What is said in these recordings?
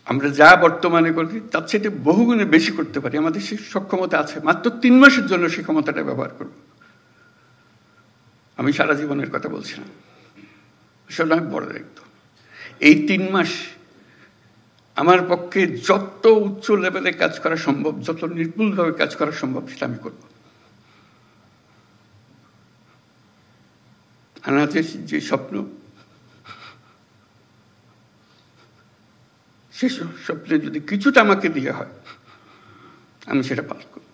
আমরা যা বর্তমানে করি তার চেয়ে বহুগুণে বেশি করতে পারি। আমাদের সেই সক্ষমতা আছে। মাত্র 3 মাসের জন্য সেই ক্ষমতাটা ব্যবহার করব। আমি সারা জীবনের কথা বলছি না, আসলে আমি বড় দায়িত্ব। এই 3 মাস আমার পক্ষে যত উচ্চ লেভেলে কাজ করা সম্ভব, যত নির্ভুলভাবে কাজ করা সম্ভব, সেটা আমি করব। আনাজের যে স্বপ্ন, সে স্বপ্নে যদি কিছুটা আমাকে দিয়ে হয়, আমি সেটা পালন করব।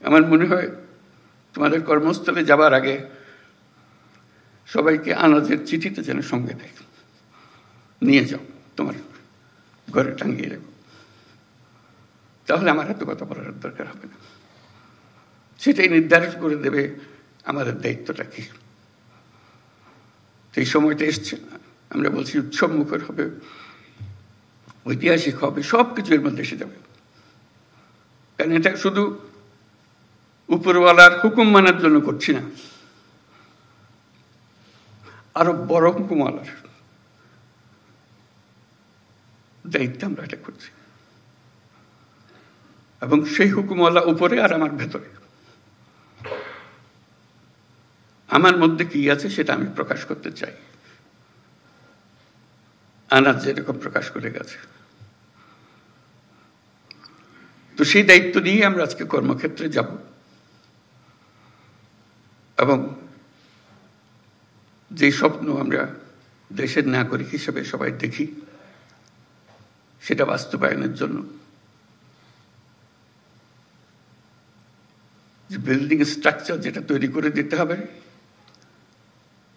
আমার মনে হয় তোমাদের কর্মস্থলে যাবার আগে সবাইকে আনাজের চিঠিটা যেন সঙ্গে দেয়, নিয়ে যাও, তোমার ঘরে টাঙিয়ে রাখো, তাহলে আমার এত কথা বলার দরকার হবে না। সেটাই নির্ধারিত করে দেবে আমাদের দায়িত্বটা কি। সেই সময়টা এসছে না, আমরা বলছি উৎসব মুখর হবে, ঐতিহাসিক হবে, সবকিছু এর মধ্যে এসে যাবে। কারণ এটা শুধু উপরওয়ালার হুকুম মানার জন্য করছি না, আরো বড় হুকুমওয়ালার দায়িত্ব আমরা এটা করছি। এবং সেই হুকুমওয়ালা উপরে আর আমার ভেতরে, আমার মধ্যে কি আছে সেটা আমি প্রকাশ করতে চাই। আনাজ যেরকম প্রকাশ করে গেছে, তো সেই দায়িত্ব নিয়ে আমরা আজকে কর্মক্ষেত্রে যাব। এবং যে স্বপ্ন আমরা দেশের নাগরিক হিসেবে সবাই দেখি, সেটা বাস্তবায়নের জন্য যে বিল্ডিং স্ট্রাকচার যেটা তৈরি করে দিতে হবে,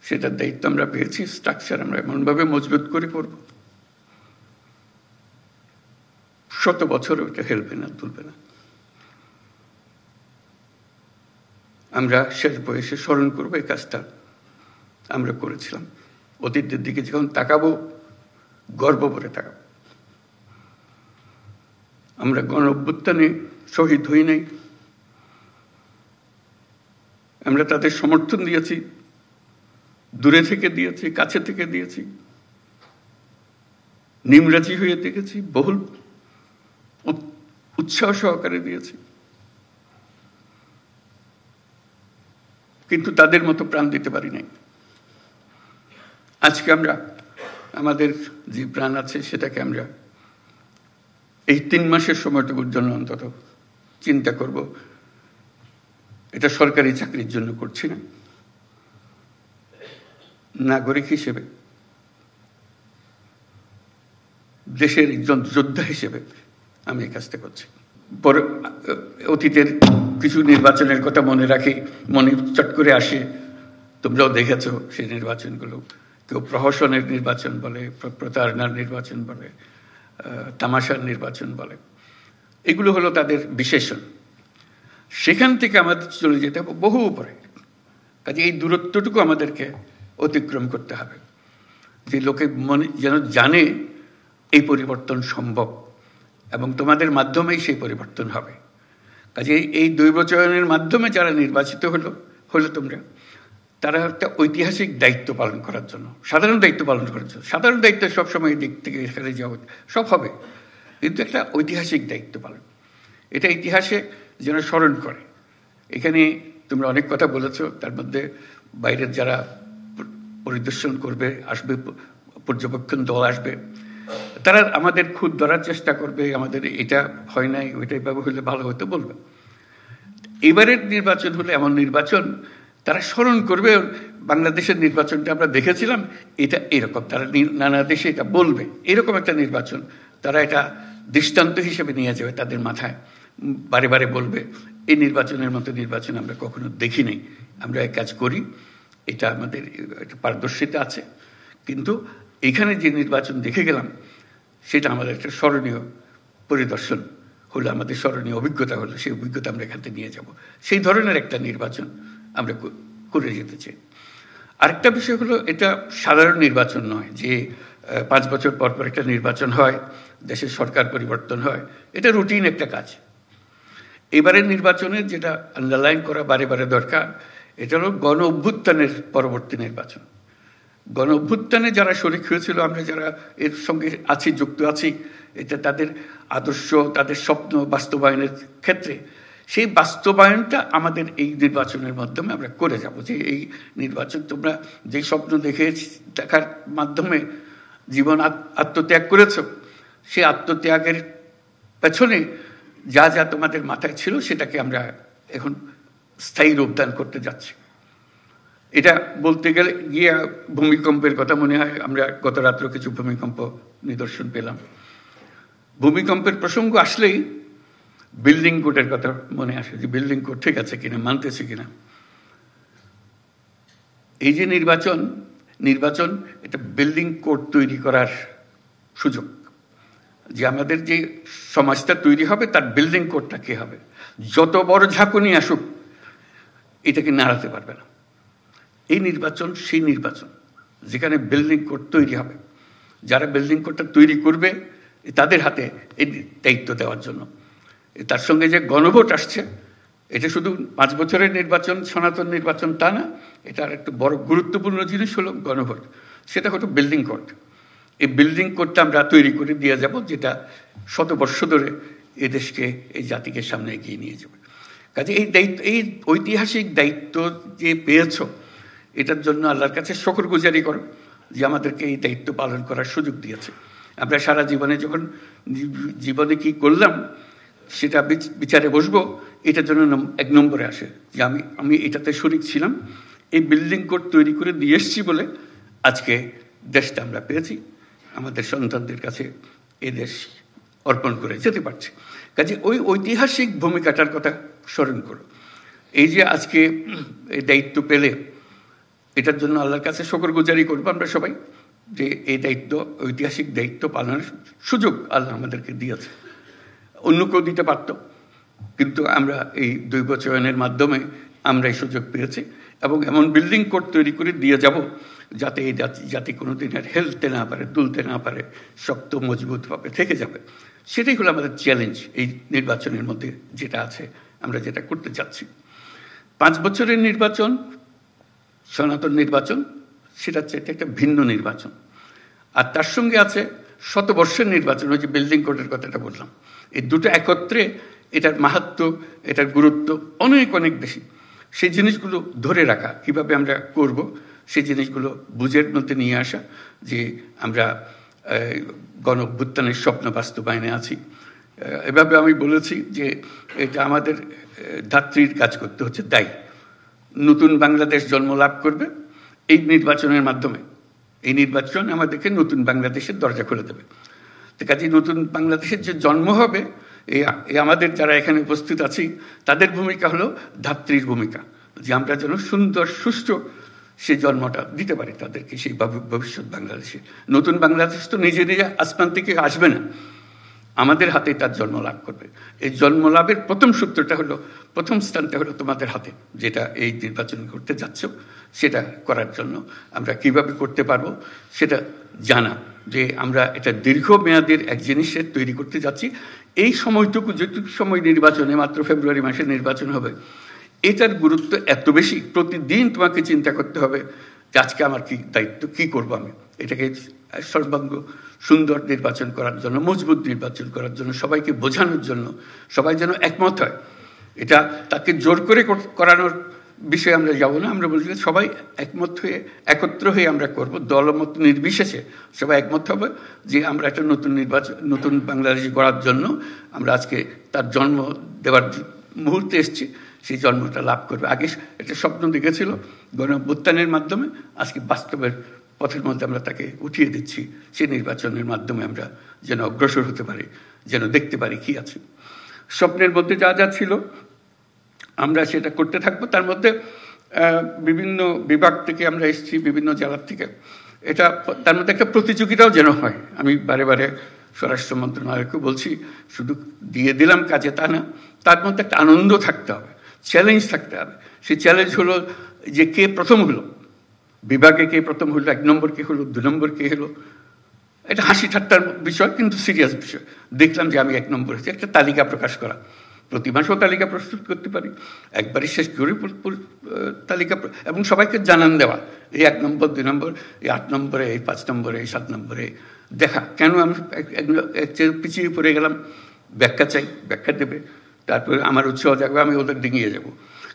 সেটার দায়িত্ব আমরা পেয়েছি। স্ট্রাকচার আমরা এমনভাবে মজবুত করে করব, শত বছর ওটা হেলবে না, তুলবে না। আমরা শেষ বয়সে স্মরণ করবো এই কাজটা আমরা করেছিলাম। অতীতের দিকে যখন তাকাবো, গর্ব করে তাকাবো। আমরা গণ অভ্যুত্থানে শহীদ হই নাই, আমরা তাদের সমর্থন দিয়েছি, দূরে থেকে দিয়েছি, কাছে থেকে দিয়েছি, নিমরাজি হয়ে দেখেছি, বহুল উৎসাহ সহকারে দিয়েছি, কিন্তু তাদের মতো প্রাণ দিতে পারি নাই। আজকে আমরা আমাদের যে প্রাণ আছে সেটাকে আমরা এই 3 মাসের সময়টুকুর জন্য অন্তত চিন্তা করব। এটা সরকারি চাকরির জন্য করছি না, নাগরিক হিসেবে, দেশের একজন যোদ্ধা হিসেবে আমি এই কাজটা করছি। পরে অতীতের কিছু নির্বাচনের কথা মনে রাখি, মনে চট করে আসে। তোমরাও দেখেছ সেই নির্বাচনগুলো। কেউ প্রহসনের নির্বাচন বলে, প্রতারণার নির্বাচন বলে, তামাশার নির্বাচন বলে। এগুলো হলো তাদের বিশেষণ। সেখান থেকে আমাদের চলে যেতে হবে বহু উপরে। কাজে এই দূরত্বটুকু আমাদেরকে অতিক্রম করতে হবে, যে লোকে মনে যেন জানে এই পরিবর্তন সম্ভব এবং তোমাদের মাধ্যমেই সেই পরিবর্তন হবে। কাজে এই দৈবচয়নের মাধ্যমে যারা নির্বাচিত হলো তোমরা, তারা একটা ঐতিহাসিক দায়িত্ব পালন করার জন্য, সাধারণ দায়িত্ব পালন করার জন্য। সাধারণ দায়িত্ব সবসময় দিক থেকে এখানে যাওয়া সব হবে, কিন্তু একটা ঐতিহাসিক দায়িত্ব পালন, এটা ইতিহাসে যেন স্মরণ করে। এখানে তোমরা অনেক কথা বলেছো, তার মধ্যে বাইরের যারা পরিদর্শন করবে, আসবে, পর্যবেক্ষণ দল আসবে, তারা আমাদের খুদ ধরার চেষ্টা করবে, আমাদের এটা হয় নাই, ওইটা এভাবে হলে ভালো হতো বলবে। এবারের নির্বাচন হলে এমন নির্বাচন, তারা স্মরণ করবে বাংলাদেশের নির্বাচনটা আমরা দেখেছিলাম, এটা এরকম। তারা নানা দেশে এটা বলবে, এরকম একটা নির্বাচন তারা এটা দৃষ্টান্ত হিসেবে নিয়ে যাবে তাদের মাথায়, বারে বারে বলবে এই নির্বাচনের মতো নির্বাচন আমরা কখনো দেখি নাই, আমরা এক কাজ করি, এটা আমাদের একটা পারদর্শিতা আছে, কিন্তু এখানে যে নির্বাচন দেখে গেলাম সেটা আমাদের একটা স্মরণীয় পরিদর্শন হলো, আমাদের স্মরণীয় অভিজ্ঞতা হলো, সেই অভিজ্ঞতা আমরা এখান থেকে নিয়ে যাব। সেই ধরনের একটা নির্বাচন আমরা করে যেতে চাই। আরেকটা বিষয় হলো, এটা সাধারণ নির্বাচন নয় যে 5 বছর পর পর একটা নির্বাচন হয়, দেশের সরকার পরিবর্তন হয়, এটা রুটিন একটা কাজ। এবারের নির্বাচনে যেটা আন্ডারলাইন করা বারে বারে দরকার, এটা হলো গণ অভ্যুত্থানের পরবর্তী নির্বাচন। গণ অভ্যুত্থানে যারা শরিক হয়েছিল, আমরা যারা এর সঙ্গে আছি, যুক্ত আছি, এটা তাদের আদর্শ, তাদের স্বপ্ন বাস্তবায়নের ক্ষেত্রে সেই বাস্তবায়নটা আমাদের এই নির্বাচনের মাধ্যমে আমরা করে যাব। যে এই নির্বাচন তোমরা যে স্বপ্ন দেখার মাধ্যমে জীবন আত্মত্যাগ করেছ, সেই আত্মত্যাগের পেছনে যা যা তোমাদের মাথায় ছিল সেটাকে আমরা এখন স্থায়ী রূপদান করতে যাচ্ছি। এটা বলতে গেলে গিয়ে ভূমিকম্পের কথা মনে হয়। আমরা গত রাত্রে কিছু ভূমিকম্প নিদর্শন পেলাম। ভূমিকম্পের প্রসঙ্গ আসলেই বিল্ডিং কোডের কথা মনে আসে, যে বিল্ডিং কোড ঠিক আছে কিনা, মানতেছে কিনা। এই যে নির্বাচন এটা বিল্ডিং কোড তৈরি করার সুযোগ, যে আমাদের যে সমাজটা তৈরি হবে তার বিল্ডিং কোডটা কি হবে। যত বড় ঝাঁকুনি আসুক এটাকে নাড়াতে পারবে না। এই নির্বাচন সেই নির্বাচন যেখানে বিল্ডিং কোড তৈরি হবে। যারা বিল্ডিং কোডটা তৈরি করবে তাদের হাতে এই দায়িত্ব দেওয়ার জন্য। তার সঙ্গে যে গণভোট আসছে, এটা শুধু 5 বছরের নির্বাচন, সনাতন নির্বাচন তা না, এটার একটা বড় গুরুত্বপূর্ণ জিনিস হলো গণভোট। সেটা হলো বিল্ডিং কোড। এই বিল্ডিং কোডটা আমরা তৈরি করে দিয়ে যাব, যেটা শতবর্ষ ধরে এই দেশকে, এই জাতিকে সামনে এগিয়ে নিয়ে যাবে। কাজে এই দায়িত্ব, এই ঐতিহাসিক দায়িত্ব যে পেয়েছ, এটার জন্য আল্লাহর কাছে শুকরগুজারি করো যে আমাদেরকে এই দায়িত্ব পালন করার সুযোগ দিয়েছে। আমরা সারা জীবনে যখন জীবনে কি করলাম সেটা বিচারে বসবো, এটার জন্য 1 নম্বরে আসে যে আমি এটাতে শরিক ছিলাম, এই বিল্ডিং কোড তৈরি করে দিয়ে এসছি বলে আজকে দেশটা আমরা পেয়েছি, আমাদের সন্তানদের কাছে এই দেশ অর্পণ করে যেতে পারছি। কাজে ওই ঐতিহাসিক ভূমিকাটার কথা স্মরণ করো। এই যে আজকে এই দায়িত্ব পেলে, এটার জন্য আল্লাহর কাছে শুকরগুজারি করবো আমরা সবাই, যে এই দায়িত্ব, ঐতিহাসিক দায়িত্ব পালনের সুযোগ আল্লাহ আমাদেরকে দিয়েছে। অন্য কেউ দিতে পারত, কিন্তু আমরা এই দৈবচয়নের মাধ্যমে আমরা এই সুযোগ পেয়েছি, এবং এমন বিল্ডিং কোড তৈরি করে দিয়ে যাব যাতে এই জাতি কোনোদিন আর হেলতে না পারে, তুলতে না পারে, শক্ত মজবুতভাবে থেকে যাবে। সেটাই হলো আমাদের চ্যালেঞ্জ এই নির্বাচনের মধ্যে যেটা আছে, আমরা যেটা করতে যাচ্ছি। 5 বছরের নির্বাচন, সনাতন নির্বাচন, সেটা হচ্ছে একটা ভিন্ন নির্বাচন। আর তার সঙ্গে আছে শতবর্ষের নির্বাচন, ওই যে বিল্ডিং কোডের কথাটা বললাম। এই দুটো একত্রে এটার মাহাত্ম্য, এটার গুরুত্ব অনেক অনেক বেশি। সেই জিনিসগুলো ধরে রাখা, কিভাবে আমরা করব, সেই জিনিসগুলো বুঝের মধ্যে নিয়ে আসা, যে আমরা গণ অভ্যুত্থানের স্বপ্ন বাস্তবায়নে আছি। এভাবে আমি বলেছি যে এটা আমাদের ধাত্রীর কাজ করতে হচ্ছে, দায়ী। নতুন বাংলাদেশ জন্ম লাভ করবে এই নির্বাচনের মাধ্যমে। এই নির্বাচন আমাদেরকে নতুন বাংলাদেশের দরজা খুলে দেবে। তো কাজে নতুন বাংলাদেশের যে জন্ম হবে, এই আমাদের যারা এখানে উপস্থিত আছি তাদের ভূমিকা হলো ধাত্রীর ভূমিকা, যে আমরা যেন সুন্দর সুষ্ঠু সেই জন্মটা দিতে পারি তাদেরকে, সেই ভবিষ্যৎ বাংলাদেশে। নতুন বাংলাদেশ তো নিজে নিজে আসমান থেকে আসবে না, আমাদের হাতে তার জন্ম লাভ করবে। এই জন্ম লাভের প্রথম সূত্রটা হলো, প্রথম স্থানটা হলো তোমাদের হাতে, যেটা এই নির্বাচন করতে যাচ্ছ। সেটা করার জন্য আমরা কিভাবে করতে পারবো সেটা জানা, যে আমরা এটা দীর্ঘমেয়াদের এক জিনিসের তৈরি করতে যাচ্ছি। এই সময়টুকু, যেটুকু সময় নির্বাচনে, মাত্র ফেব্রুয়ারি মাসে নির্বাচন হবে, এটার গুরুত্ব এত বেশি। প্রতিদিন তোমাকে চিন্তা করতে হবে যে আজকে আমার কি দায়িত্ব, কি করবো আমি। এটাকে সর্বাঙ্গ সুন্দর নির্বাচন করার জন্য, মজবুত নির্বাচন করার জন্য, সবাইকে বোঝানোর জন্য, সবাই যেন একমত হয়। এটা তাকে জোর করে করানোর বিষয়ে আমরা যাব না। আমরা বলছি সবাই একমত হয়ে, একত্র হয়ে আমরা করব, দলমত নির্বিশেষে সবাই একমত হবে যে আমরা একটা নতুন নির্বাচন, নতুন বাংলাদেশ গড়ার জন্য আমরা আজকে তার জন্ম দেওয়ার মুহূর্তে এসেছি। সেই জন্মটা লাভ করবে। আগে একটা স্বপ্ন দেখেছিল গণ অভ্যুত্থানের মাধ্যমে, আজকে বাস্তবের পথের মধ্যে আমরা তাকে উঠিয়ে দিচ্ছি। সেই নির্বাচনের মাধ্যমে আমরা যেন অগ্রসর হতে পারি, যেন দেখতে পারি কি আছে। স্বপ্নের মধ্যে যা যা ছিল আমরা সেটা করতে থাকবো। তার মধ্যে বিভিন্ন বিভাগ থেকে আমরা এসেছি, বিভিন্ন জেলার থেকে। এটা তার মধ্যে একটা প্রতিযোগিতাও যেন হয়। আমি বারে বারে স্বরাষ্ট্র মন্ত্রণালয়কে বলছি, শুধু দিয়ে দিলাম কাজে তা না, তার মধ্যে একটা আনন্দ থাকতে হবে, চ্যালেঞ্জ থাকতে হবে। সেই চ্যালেঞ্জ হলো যে কে প্রথম হলো, বিভাগে কে প্রথম হলো, 1 নম্বর কে হলো, 2 নম্বর কে হলো। এটা হাসি ঠাট্টার বিষয়, কিন্তু সিরিয়াস বিষয়। দেখলাম যে আমি 1 নম্বর হয়েছি, একটা তালিকা প্রকাশ করা। প্রতি মাসেও তালিকা প্রস্তুত করতে পারি, একবারই শেষ করে তালিকা, এবং সবাইকে জানান দেওয়া, এই 1 নম্বর 2 নম্বর, এই 8 নম্বরে, এই 5 নম্বরে, এই 7 নম্বরে দেখা। কেন আমি পিছিয়ে পড়ে গেলাম, ব্যাখ্যা চাই, ব্যাখ্যা দেবে, তারপরে আমার উৎসাহ জাগবে, আমি ওদের ডিঙিয়ে যাব।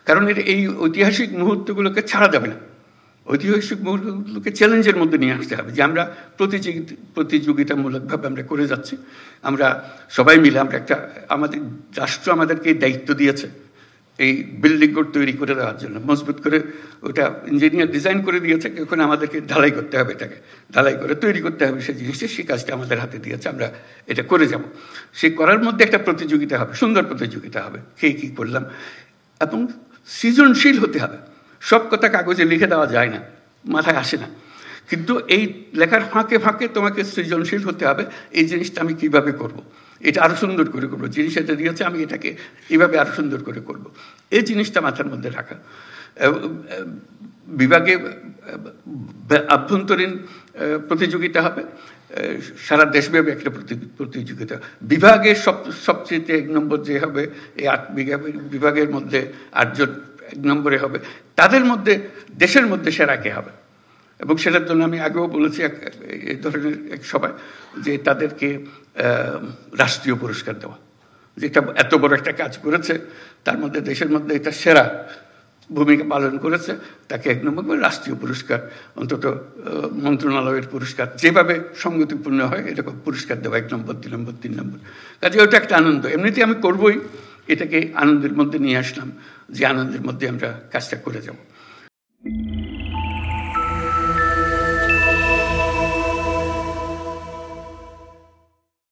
কারণ এই ঐতিহাসিক মুহূর্তগুলোকে ছাড়া যাবে না, ঐতিহাসিক মুহূর্তগুলোকে চ্যালেঞ্জের মধ্যে নিয়ে আসতে হবে, যে আমরা প্রতিযোগিতামূলকভাবে আমরা করে যাচ্ছি। আমরা সবাই মিলে আমরা আমাদের রাষ্ট্র আমাদেরকে এই দায়িত্ব দিয়েছে এই বিল্ডিং তৈরি করে দেওয়ার জন্য, মজবুত করে ওটা ইঞ্জিনিয়ার ডিজাইন করে দিয়েছে, ওখানে আমাদেরকে ঢালাই করতে হবে, এটাকে ঢালাই করে তৈরি করতে হবে সেই জিনিসটা, সেই কাজটা আমাদের হাতে দিয়েছে, আমরা এটা করে যাব। সেই করার মধ্যে একটা প্রতিযোগিতা হবে, সুন্দর প্রতিযোগিতা হবে, কে কী করলাম, এবং সৃজনশীল হতে হবে। সব কথা কাগজে লিখে দেওয়া যায় না, মাথায় আসে না, কিন্তু এই লেখার ফাঁকে ফাঁকে তোমাকে সৃজনশীল হতে হবে। এই জিনিসটা আমি কিভাবে করব, এটা আরো সুন্দর করে করবো, জিনিস এটা দিয়েছে আমি এটাকে এইভাবে আরো সুন্দর করে করব, এই জিনিসটা মাথার মধ্যে রাখা। বিভাগে আভ্যন্তরীণ প্রতিযোগিতা হবে, সারা দেশব্যাপী একটা প্রতিযোগিতা। বিভাগের সবচেয়ে 1 নম্বর যে হবে, এই 8 বিভাগের মধ্যে 8 জন 1 নম্বরে হবে, তাদের মধ্যে দেশের মধ্যে সেরা কে হবে। এবং সেটার জন্য আমি আগেও বলেছি এই ধরনের এক সভায়, যে তাদেরকে রাষ্ট্রীয় পুরস্কার দেওয়া, যেটা এত বড় একটা কাজ করেছে, তার মধ্যে দেশের মধ্যে এটা সেরা ভূমিকা পালন করেছে, তাকে 1 নম্বর করে রাষ্ট্রীয় পুরস্কার, অন্তত মন্ত্রণালয়ের পুরস্কার যেভাবে সঙ্গতিপূর্ণ হয় এরকম পুরস্কার দেওয়া, 1 নম্বর 2 নম্বর 3 নম্বর। কাজে ওটা একটা আনন্দ, এমনিতে আমি করবই, এটাকে আনন্দের মধ্যে নিয়ে আসলাম, যে আনন্দের মধ্যে আমরা কাজটা করে যাব।